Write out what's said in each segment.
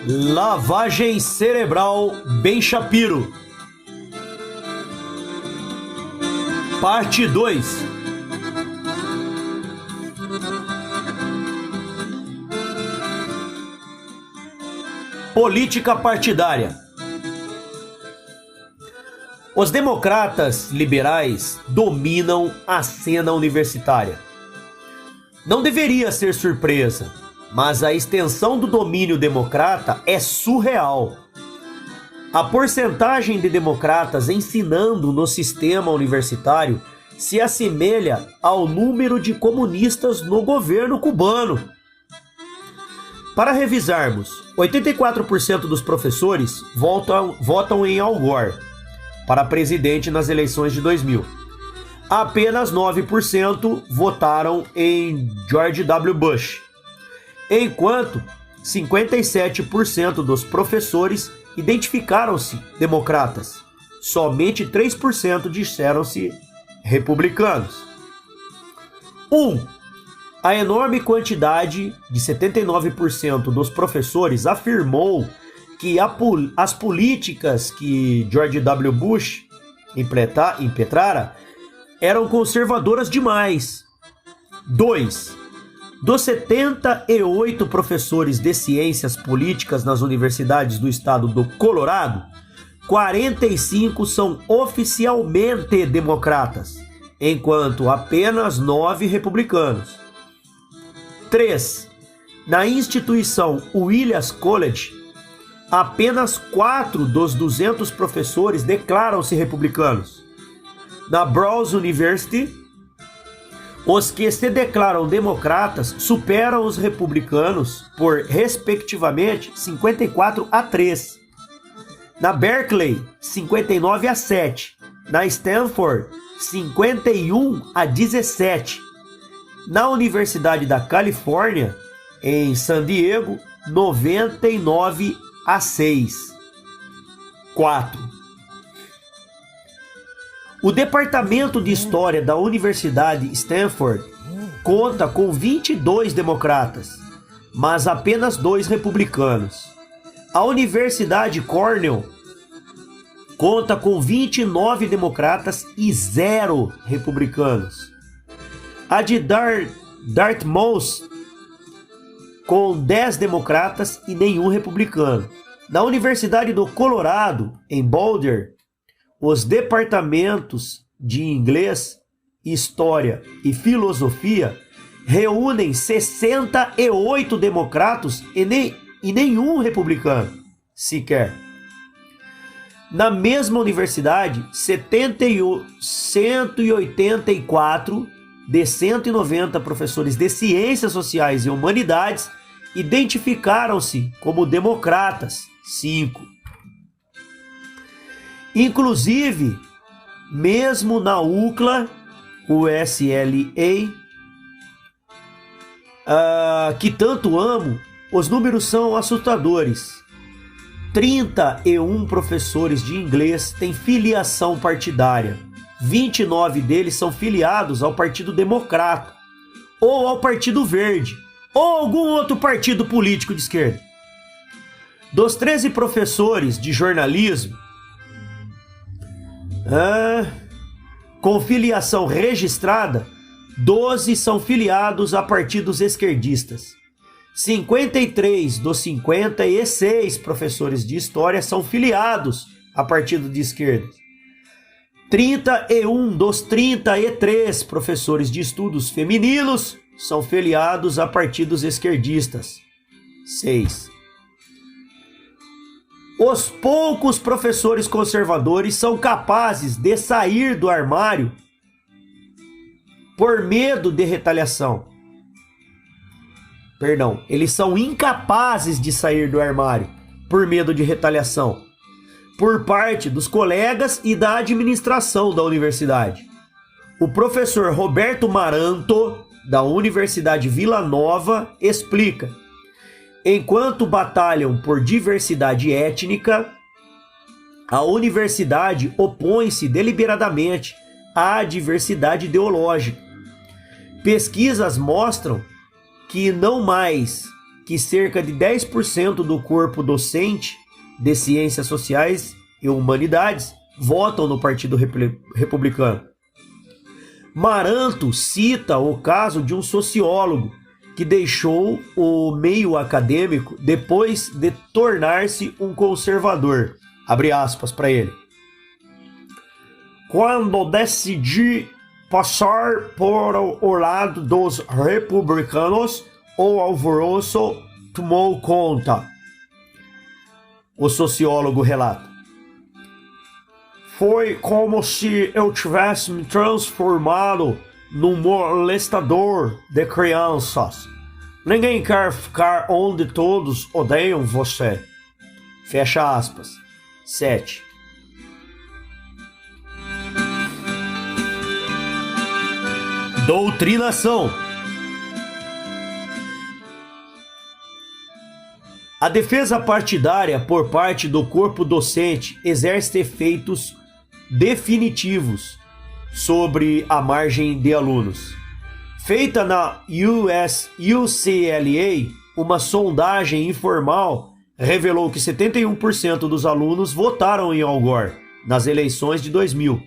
Lavagem cerebral Ben Shapiro. Parte 2. Política partidária. Os democratas liberais dominam a cena universitária. Não deveria ser surpresa, mas a extensão do domínio democrata é surreal. A porcentagem de democratas ensinando no sistema universitário se assemelha ao número de comunistas no governo cubano. Para revisarmos, 84% dos professores votam em Al Gore para presidente nas eleições de 2000. Apenas 9% votaram em George W. Bush, enquanto 57% dos professores identificaram-se democratas. Somente 3% disseram-se republicanos. 1. A enorme quantidade de 79% dos professores afirmou que as políticas que George W. Bush impetrara eram conservadoras demais. 2. Dos 78 professores de ciências políticas nas universidades do estado do Colorado, 45 são oficialmente democratas, enquanto apenas 9 republicanos. 3. Na instituição Williams College, apenas 4 dos 200 professores declaram-se republicanos. Na Brown University, os que se declaram democratas superam os republicanos por, respectivamente, 54-3. Na Berkeley, 59-7. Na Stanford, 51-17. Na Universidade da Califórnia, em San Diego, 99-6. 4. O Departamento de História da Universidade Stanford conta com 22 democratas, mas apenas 2 republicanos. A Universidade Cornell conta com 29 democratas e 0 republicanos. A de Dartmouth com 10 democratas e nenhum republicano. Na Universidade do Colorado, em Boulder, os departamentos de inglês, história e filosofia reúnem 68 democratas e nenhum republicano sequer. Na mesma universidade, 184 de 190 professores de ciências sociais e humanidades identificaram-se como democratas, 5. Inclusive, mesmo na USLA, que tanto amo, os números são assustadores. 31 professores de inglês têm filiação partidária. 29 deles são filiados ao Partido Democrata, ou ao Partido Verde, ou algum outro partido político de esquerda. Dos 13 professores de jornalismo com filiação registrada, 12 são filiados a partidos esquerdistas. 53 dos 56 professores de história são filiados a partido de esquerda. 31 dos 33 professores de estudos femininos são filiados a partidos esquerdistas. 6. Os poucos professores conservadores são capazes de sair do armário por medo de retaliação. Eles são incapazes de sair do armário por medo de retaliação por parte dos colegas e da administração da universidade. O professor Roberto Maranto, da Universidade Vila Nova, explica: enquanto batalham por diversidade étnica, a universidade opõe-se deliberadamente à diversidade ideológica. Pesquisas mostram que não mais que cerca de 10% do corpo docente de ciências sociais e humanidades votam no Partido Republicano. Maranto cita o caso de um sociólogo que deixou o meio acadêmico depois de tornar-se um conservador. Abre aspas para ele. Quando decidi passar por o lado dos republicanos, o alvoroço tomou conta. O sociólogo relata. Foi como se eu tivesse me transformado num molestador de crianças. Ninguém quer ficar onde todos odeiam você. Fecha aspas. 7. Doutrinação. A defesa partidária por parte do corpo docente exerce efeitos definitivos sobre a margem de alunos. Feita na UCLA, uma sondagem informal revelou que 71% dos alunos votaram em Al Gore nas eleições de 2000,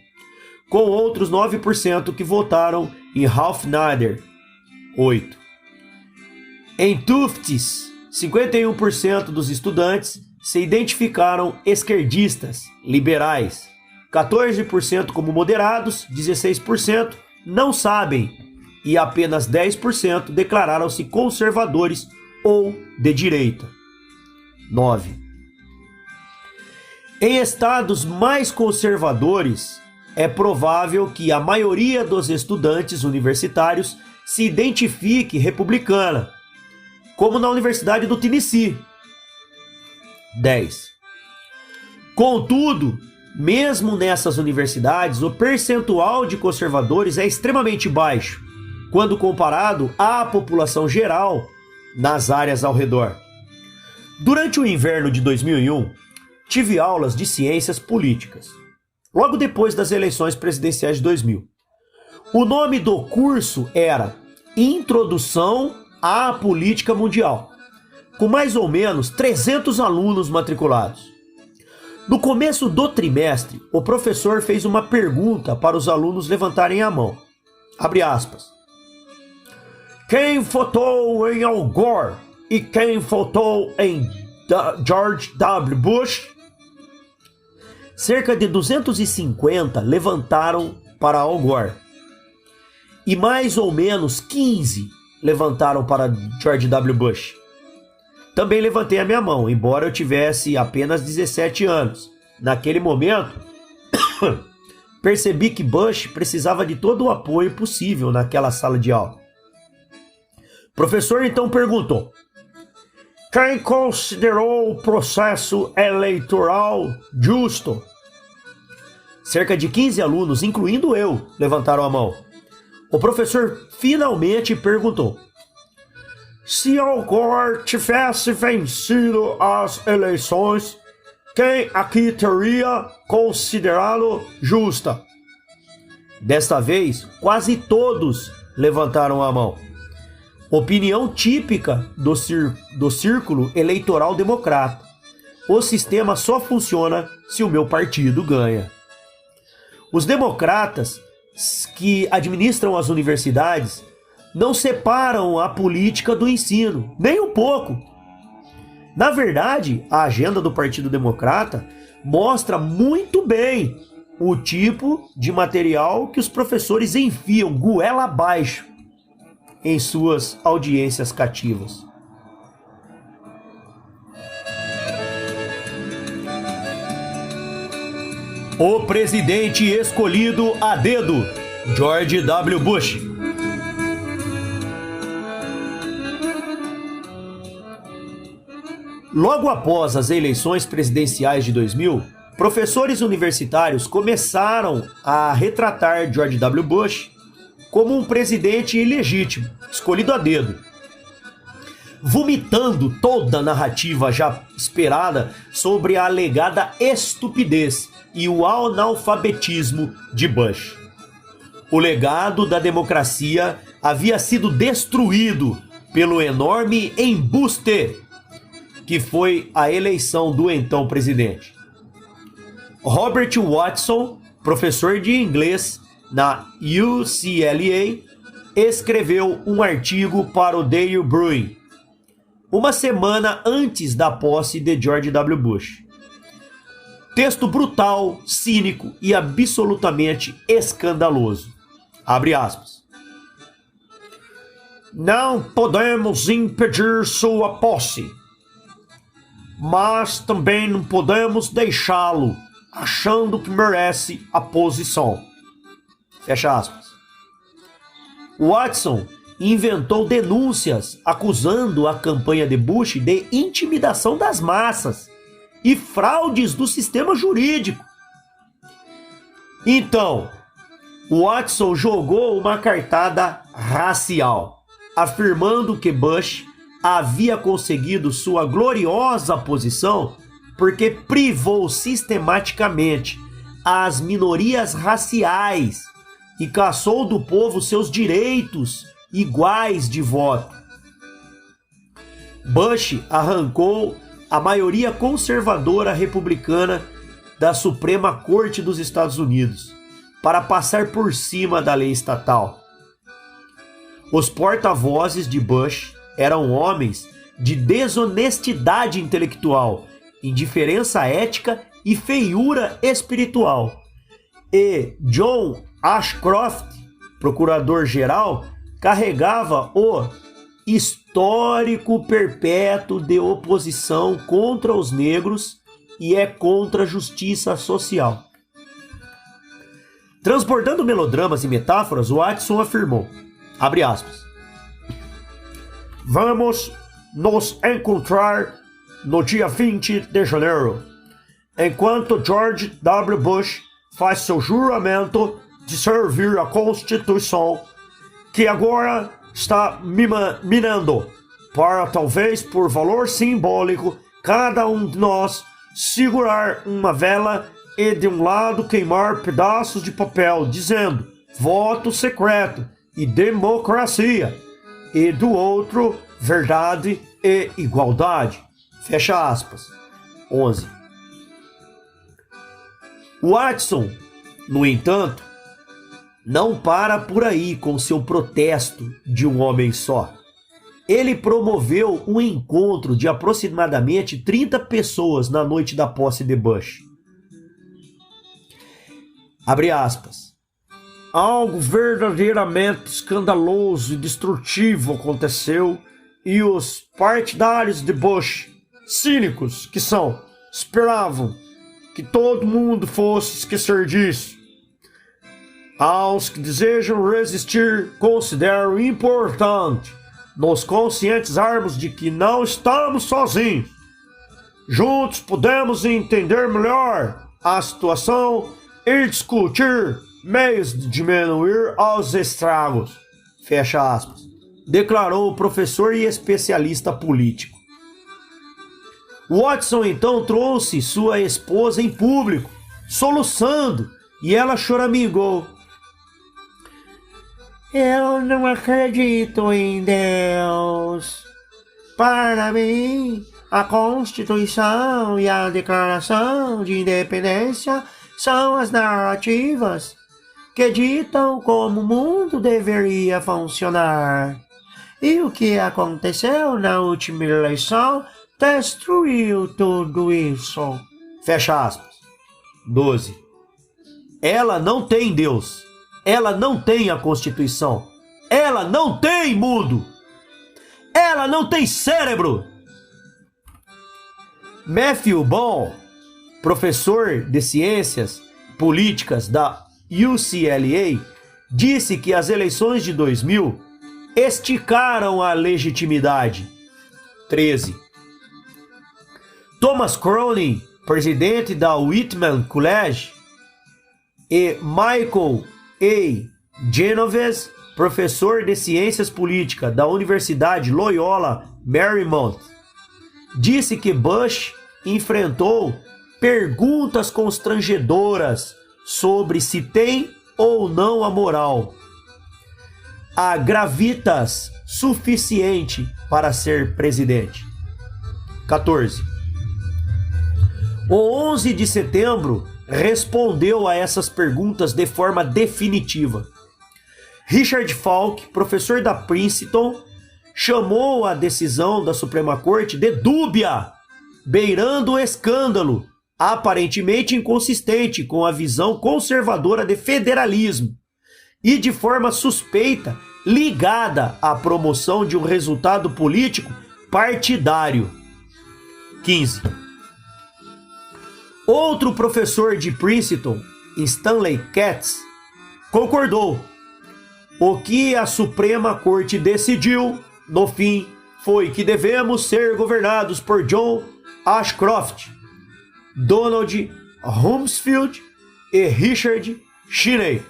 com outros 9% que votaram em Ralph Nader, 8%. Em Tufts, 51% dos estudantes se identificaram esquerdistas, liberais, 14% como moderados, 16% não sabem e apenas 10% declararam-se conservadores ou de direita. 9. Em estados mais conservadores, é provável que a maioria dos estudantes universitários se identifique republicana, como na Universidade do Tennessee. 10. Contudo, mesmo nessas universidades, o percentual de conservadores é extremamente baixo, quando comparado à população geral nas áreas ao redor. Durante o inverno de 2001, tive aulas de ciências políticas, logo depois das eleições presidenciais de 2000. O nome do curso era Introdução à Política Mundial, com mais ou menos 300 alunos matriculados. No começo do trimestre, o professor fez uma pergunta para os alunos levantarem a mão. Abre aspas. Quem votou em Al Gore e quem votou em George W. Bush? Cerca de 250 levantaram para Al Gore e mais ou menos 15 levantaram para George W. Bush. Também levantei a minha mão, embora eu tivesse apenas 17 anos. Naquele momento, percebi que Bush precisava de todo o apoio possível naquela sala de aula. O professor então perguntou: quem considerou o processo eleitoral justo? Cerca de 15 alunos, incluindo eu, levantaram a mão. O professor finalmente perguntou: se Al Gore tivesse vencido as eleições, quem aqui teria considerado justa? Desta vez, quase todos levantaram a mão. Opinião típica do círculo eleitoral democrata. O sistema só funciona se o meu partido ganha. Os democratas que administram as universidades não separam a política do ensino, nem um pouco. Na verdade, a agenda do Partido Democrata mostra muito bem o tipo de material que os professores enfiam goela abaixo em suas audiências cativas. O presidente escolhido a dedo, George W. Bush. Logo após as eleições presidenciais de 2000, professores universitários começaram a retratar George W. Bush como um presidente ilegítimo, escolhido a dedo, vomitando toda a narrativa já esperada sobre a alegada estupidez e o analfabetismo de Bush. O legado da democracia havia sido destruído pelo enorme embuste que foi a eleição do então presidente. Robert Watson, professor de inglês na UCLA, escreveu um artigo para o Daily Bruin, uma semana antes da posse de George W. Bush. Texto brutal, cínico e absolutamente escandaloso. Abre aspas. Não podemos impedir sua posse, mas também não podemos deixá-lo achando que merece a posição. Fecha aspas. Watson inventou denúncias acusando a campanha de Bush de intimidação das massas e fraudes do sistema jurídico. Então, Watson jogou uma cartada racial, afirmando que Bush havia conseguido sua gloriosa posição porque privou sistematicamente as minorias raciais e caçou do povo seus direitos iguais de voto. Bush arrancou a maioria conservadora republicana da Suprema Corte dos Estados Unidos para passar por cima da lei estatal. Os porta-vozes de Bush eram homens de desonestidade intelectual, indiferença ética e feiura espiritual. E John Ashcroft, procurador-geral, carregava o histórico perpétuo de oposição contra os negros e é contra a justiça social. Transportando melodramas e metáforas, Watson afirmou, abre aspas, vamos nos encontrar no dia 20 de janeiro, enquanto George W. Bush faz seu juramento de servir a Constituição, que agora está minando, para talvez por valor simbólico, cada um de nós segurar uma vela e de um lado queimar pedaços de papel dizendo voto secreto e democracia, e do outro verdade e igualdade. Fecha aspas. 11. Watson, no entanto, não para por aí com seu protesto de um homem só. Ele promoveu um encontro de aproximadamente 30 pessoas na noite da posse de Bush. Abre aspas. Algo verdadeiramente escandaloso e destrutivo aconteceu e os partidários de Bush, cínicos que são, esperavam que todo mundo fosse esquecer disso. Aos que desejam resistir, considero importante nos conscientizarmos de que não estamos sozinhos. Juntos podemos entender melhor a situação e discutir meios de diminuir os estragos. Fecha aspas. Declarou o professor e especialista político. Watson então trouxe sua esposa em público, soluçando, e ela choramingou. Eu não acredito em Deus. Para mim, a Constituição e a Declaração de Independência são as narrativas que ditam como o mundo deveria funcionar. E o que aconteceu na última eleição destruiu tudo isso. Fecha aspas. 12. Ela não tem Deus. Ela não tem a Constituição. Ela não tem mundo. Ela não tem cérebro. Matthew Ball, professor de ciências políticas da UCLA, disse que as eleições de 2000 esticaram a legitimidade. 13. Thomas Cronin, presidente da Whitman College, e Michael A. Genovese, professor de ciências políticas da Universidade Loyola Marymount, disse que Bush enfrentou perguntas constrangedoras sobre se tem ou não a moral? A gravitas suficiente para ser presidente? 14. O 11 de setembro respondeu a essas perguntas de forma definitiva. Richard Falk, professor da Princeton, chamou a decisão da Suprema Corte de dúbia, beirando o escândalo, aparentemente inconsistente com a visão conservadora de federalismo e de forma suspeita ligada à promoção de um resultado político partidário. 15. Outro professor de Princeton, Stanley Katz, concordou. O que a Suprema Corte decidiu, no fim, foi que devemos ser governados por John Ashcroft, Donald Rumsfeld e Richard Cheney.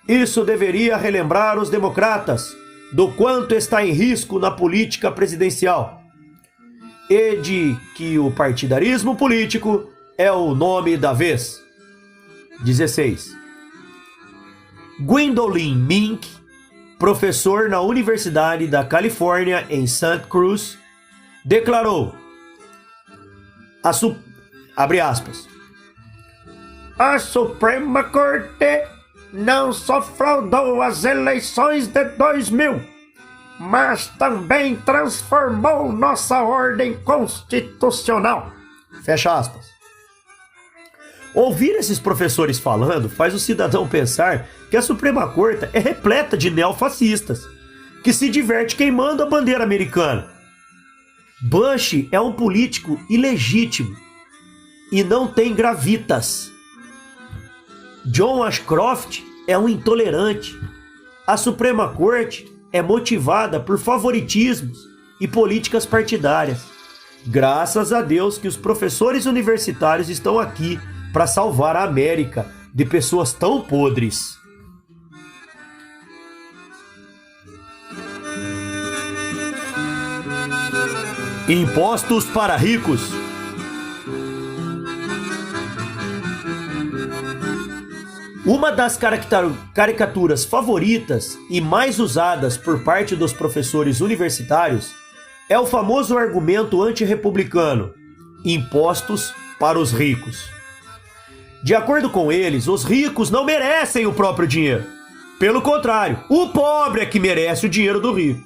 Isso deveria relembrar os democratas do quanto está em risco na política presidencial e de que o partidarismo político é o nome da vez. 16. Gwendolyn Mink, professor na Universidade da Califórnia em Santa Cruz, declarou, abre aspas, a Suprema Corte não só fraudou as eleições de 2000, mas também transformou nossa ordem constitucional. Fecha aspas. Ouvir esses professores falando faz o cidadão pensar que a Suprema Corte é repleta de neofascistas, que se diverte queimando a bandeira americana. Bush é um político ilegítimo e não tem gravitas. John Ashcroft é um intolerante. A Suprema Corte é motivada por favoritismos e políticas partidárias. Graças a Deus que os professores universitários estão aqui para salvar a América de pessoas tão podres. Impostos para ricos. Uma das caricaturas favoritas e mais usadas por parte dos professores universitários é o famoso argumento antirrepublicano: impostos para os ricos. De acordo com eles, os ricos não merecem o próprio dinheiro. Pelo contrário, o pobre é que merece o dinheiro do rico.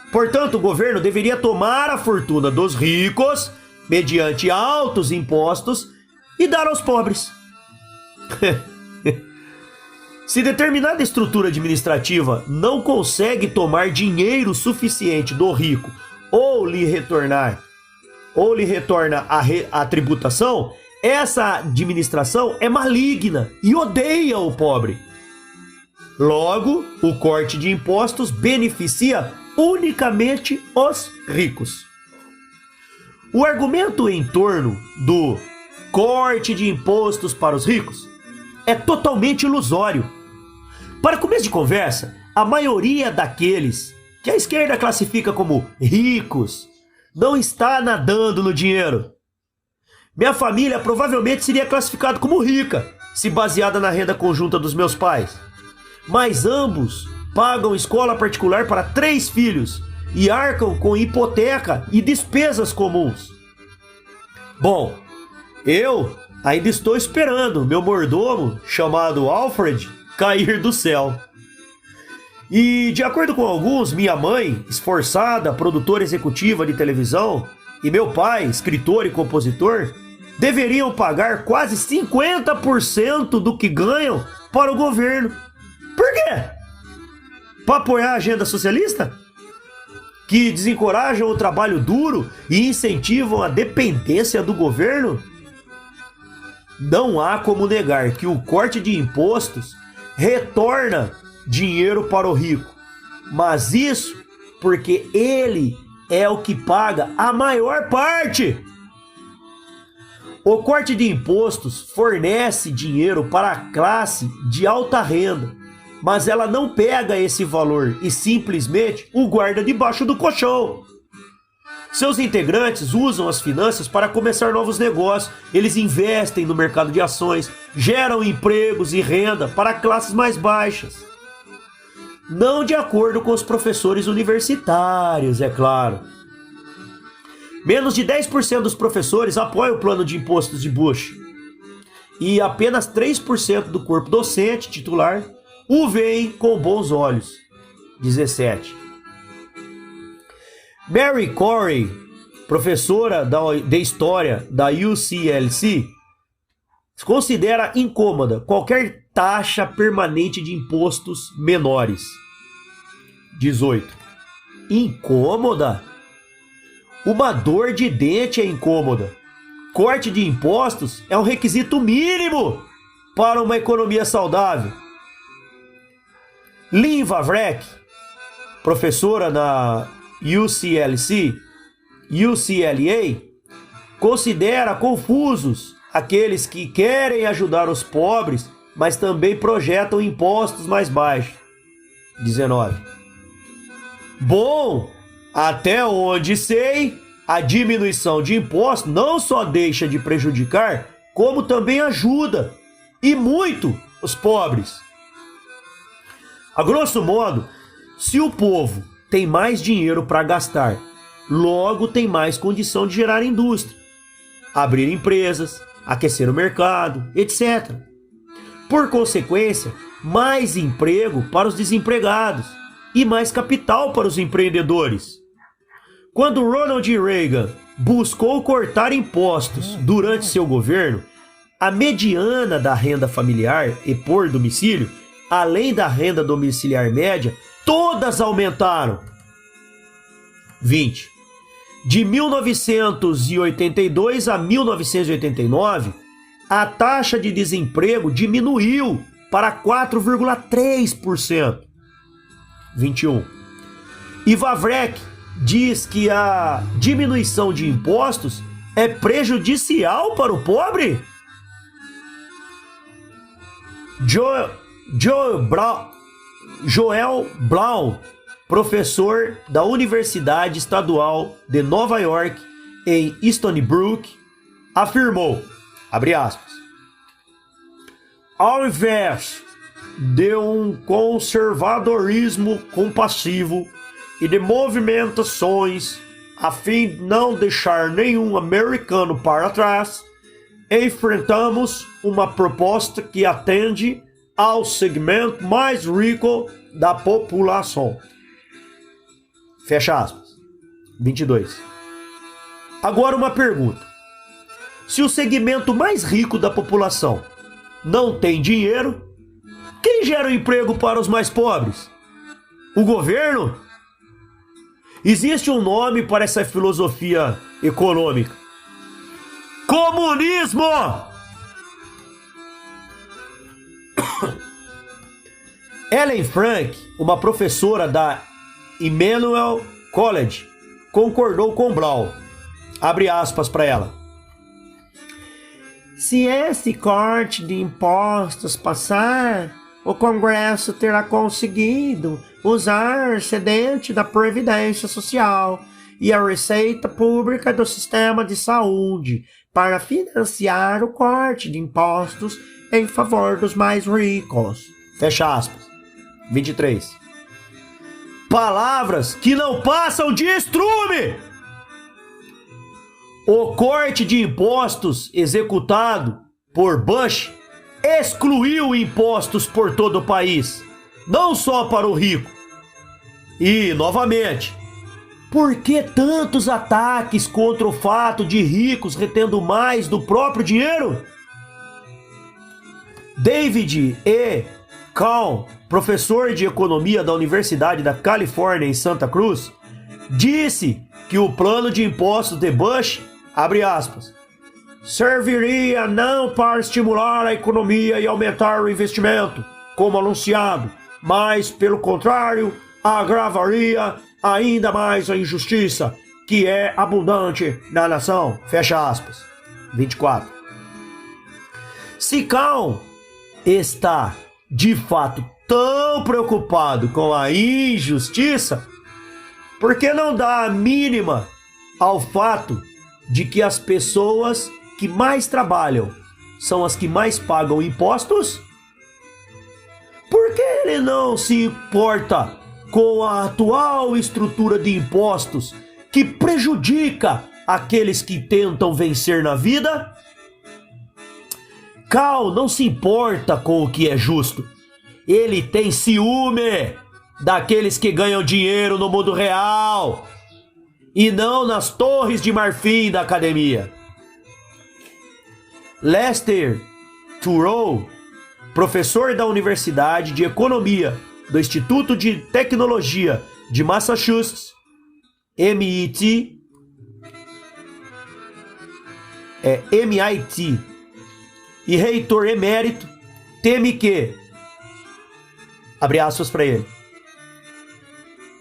Portanto, o governo deveria tomar a fortuna dos ricos, mediante altos impostos, e dar aos pobres. Se determinada estrutura administrativa não consegue tomar dinheiro suficiente do rico ou lhe retorna a tributação, essa administração é maligna e odeia o pobre. Logo, o corte de impostos beneficia unicamente os ricos. O argumento em torno do corte de impostos para os ricos é totalmente ilusório. Para começo de conversa, a maioria daqueles que a esquerda classifica como ricos não está nadando no dinheiro. Minha família provavelmente seria classificada como rica, se baseada na renda conjunta dos meus pais. Mas ambos pagam escola particular para 3 filhos e arcam com hipoteca e despesas comuns. Bom, eu ainda estou esperando meu mordomo, chamado Alfred, cair do céu. E, de acordo com alguns, minha mãe, esforçada produtora executiva de televisão, e meu pai, escritor e compositor, deveriam pagar quase 50% do que ganham para o governo. Por quê? Para apoiar a agenda socialista? Que desencorajam o trabalho duro e incentivam a dependência do governo? Não há como negar que o corte de impostos retorna dinheiro para o rico, mas isso porque ele é o que paga a maior parte. O corte de impostos fornece dinheiro para a classe de alta renda, mas ela não pega esse valor e simplesmente o guarda debaixo do colchão. Seus integrantes usam as finanças para começar novos negócios, eles investem no mercado de ações, geram empregos e renda para classes mais baixas. Não de acordo com os professores universitários, é claro. Menos de 10% dos professores apoiam o plano de impostos de Bush. E apenas 3% do corpo docente titular o veem com bons olhos. 17. Mary Corey, professora de História da UCLC, considera incômoda qualquer taxa permanente de impostos menores. 18. Incômoda? Uma dor de dente é incômoda. Corte de impostos é um requisito mínimo para uma economia saudável. Lynn Vavreck, professora na UCLA, considera confusos aqueles que querem ajudar os pobres, mas também projetam impostos mais baixos. 19. Bom, até onde sei, a diminuição de impostos não só deixa de prejudicar, como também ajuda, e muito, os pobres. A grosso modo, se o povo tem mais dinheiro para gastar, logo tem mais condição de gerar indústria, abrir empresas, aquecer o mercado, etc. Por consequência, mais emprego para os desempregados e mais capital para os empreendedores. Quando Ronald Reagan buscou cortar impostos durante seu governo, a mediana da renda familiar e por domicílio, além da renda domiciliar média, todas aumentaram. 20. De 1982 a 1989, a taxa de desemprego diminuiu para 4,3%. 21. E Vavreck diz que a diminuição de impostos é prejudicial para o pobre? Joel Brown, professor da Universidade Estadual de Nova York, em Stony Brook, afirmou, abre aspas, ao invés de um conservadorismo compassivo e de movimentações a fim de não deixar nenhum americano para trás, enfrentamos uma proposta que atende ao segmento mais rico da população. Fecha aspas. 22. Agora uma pergunta. Se o segmento mais rico da população não tem dinheiro, quem gera o emprego para os mais pobres? O governo? Existe um nome para essa filosofia econômica. Comunismo! Ellen Frank, uma professora da Emmanuel College, concordou com Brown. Abre aspas para ela. Se esse corte de impostos passar, o Congresso terá conseguido usar o excedente da Previdência Social e a receita pública do sistema de saúde para financiar o corte de impostos em favor dos mais ricos. Fecha aspas. 23. Palavras que não passam de estrume! O corte de impostos executado por Bush excluiu impostos por todo o país, não só para o rico. E, novamente, por que tantos ataques contra o fato de ricos retendo mais do próprio dinheiro? David E. Kahn, professor de economia da Universidade da Califórnia em Santa Cruz, disse que o plano de impostos de Bush, abre aspas, serviria não para estimular a economia e aumentar o investimento, como anunciado, mas, pelo contrário, agravaria ainda mais a injustiça que é abundante na nação. Fecha aspas. 24. Se Kahn está, de fato, tão preocupado com a injustiça, por que não dá a mínima ao fato de que as pessoas que mais trabalham são as que mais pagam impostos? Por que ele não se importa com a atual estrutura de impostos que prejudica aqueles que tentam vencer na vida? Cal não se importa com o que é justo. Ele tem ciúme daqueles que ganham dinheiro no mundo real e não nas torres de marfim da academia. Lester Thurow, professor da Universidade de Economia do Instituto de Tecnologia de Massachusetts, MIT, e reitor emérito, teme que, abre aspas para ele,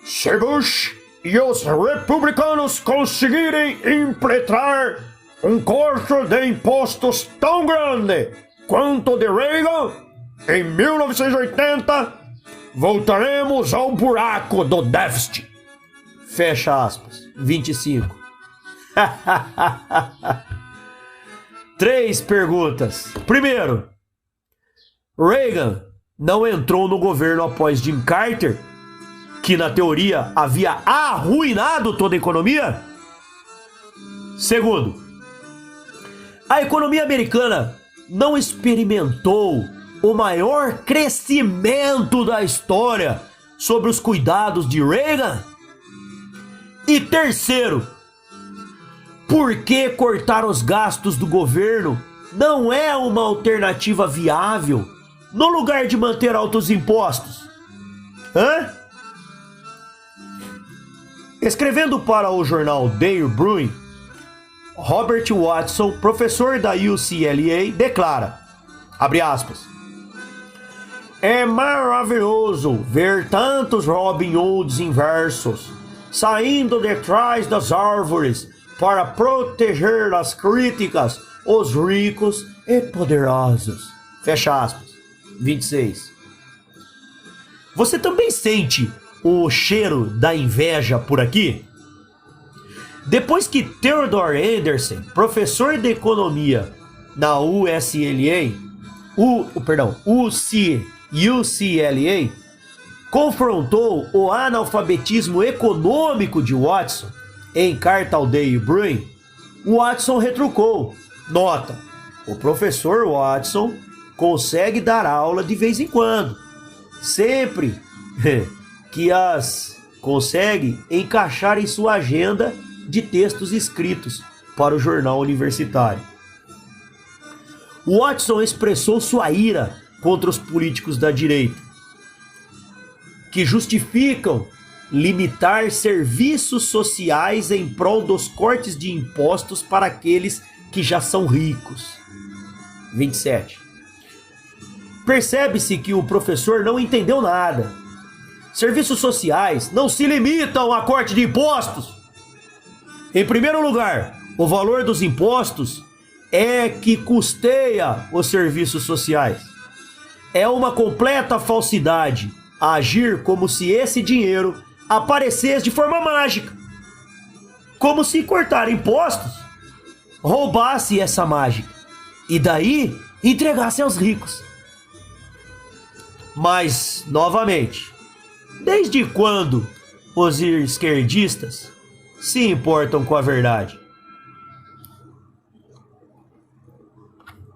se Bush e os republicanos conseguirem implementar um corte de impostos tão grande quanto o de Reagan, em 1980, voltaremos ao buraco do déficit. Fecha aspas. 25. 3 perguntas. Primeiro, Reagan não entrou no governo após Jim Carter, que na teoria havia arruinado toda a economia? Segundo, a economia americana não experimentou o maior crescimento da história sob os cuidados de Reagan? E terceiro, por que cortar os gastos do governo não é uma alternativa viável no lugar de manter altos impostos? Escrevendo para o jornal Daily Bruin, Robert Watson, professor da UCLA, declara, abre aspas, é maravilhoso ver tantos Robin Hoods inversos saindo de trás das árvores para proteger das críticas os ricos e poderosos. Fecha aspas. 26. Você também sente o cheiro da inveja por aqui? Depois que Theodore Anderson, professor de economia na UCLA, confrontou o analfabetismo econômico de Watson em carta ao Daily Bruin, Watson retrucou. Nota, o professor Watson consegue dar aula de vez em quando, sempre que as consegue encaixar em sua agenda de textos escritos para o jornal universitário. Watson expressou sua ira contra os políticos da direita, que justificam limitar serviços sociais em prol dos cortes de impostos para aqueles que já são ricos. 27. Percebe-se que o professor não entendeu nada. Serviços sociais não se limitam a corte de impostos. Em primeiro lugar, o valor dos impostos é que custeia os serviços sociais. É uma completa falsidade agir como se esse dinheiro aparecesse de forma mágica. Como se cortar impostos roubasse essa mágica e daí entregasse aos ricos. Mas, novamente, desde quando os esquerdistas se importam com a verdade?